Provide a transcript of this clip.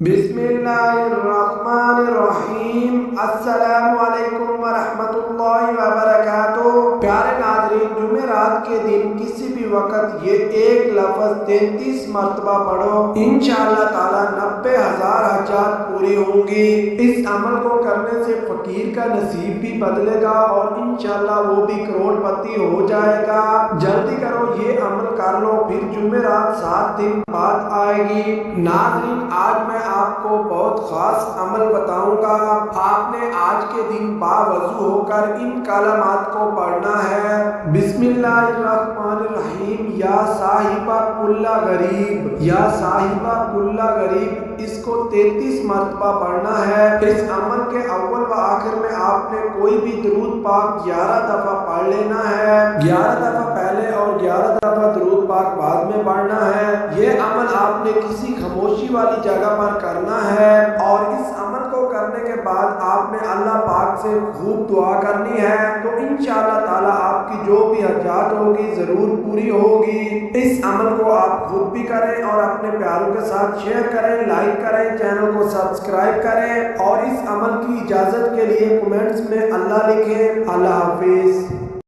बिस्मिल्लाहिर्रहमानिर्रहीम। अस्सलामु अलैकुम वरहमतुल्लाहि वबरकातुह। प्यारे नाज़रीन, जुमेरात के दिन किसी भी वक्त ये एक लफ्ज़ 33 मरतबा पढ़ो, इंशाअल्लाह ताला 90,000 हजात पूरी होंगी। इस अमल को करने से फकीर का नसीब भी बदलेगा और इंशाअल्लाह वो भी करोड़पति हो जाएगा। जल्दी करो, ये अमल कर लो, फिर जुमेरात 7 दिन बाद आएगी। नाज़रीन, आज मैं आपको बहुत खास अमल बताऊंगा। आपने आज के दिन बावजू होकर इन कलमात को पढ़ना है। बिस्मिल्लाहिर्रहमानिर्रहीम। या साहिबा कुल्ला गरीब, या साहिबा कुल्ला गरीब, इसको 33 मरतबा पढ़ना है। इस अमल के अव्वल व आखिर में आपने कोई भी दुरूद पाक 11 दफा पढ़ लेना है। 11 दफा पहले और 11 दफा दुरूद पाक बाद में पढ़ना है। ये अमल आपने किसी खामोशी वाली जगह पर करना है और इस अमल को करने के बाद आपने अल्लाह पाक से खूब दुआ करनी है, तो इंशाअल्लाह ताला आपकी जो भी हजात होगी जरूर पूरी होगी। इस अमल को आप खुद भी करें और अपने प्यारों के साथ शेयर करें, लाइक करें, चैनल को सब्सक्राइब करें और इस अमल की इजाजत के लिए कमेंट्स में अल्लाह लिखें। अल्लाह हाफिज।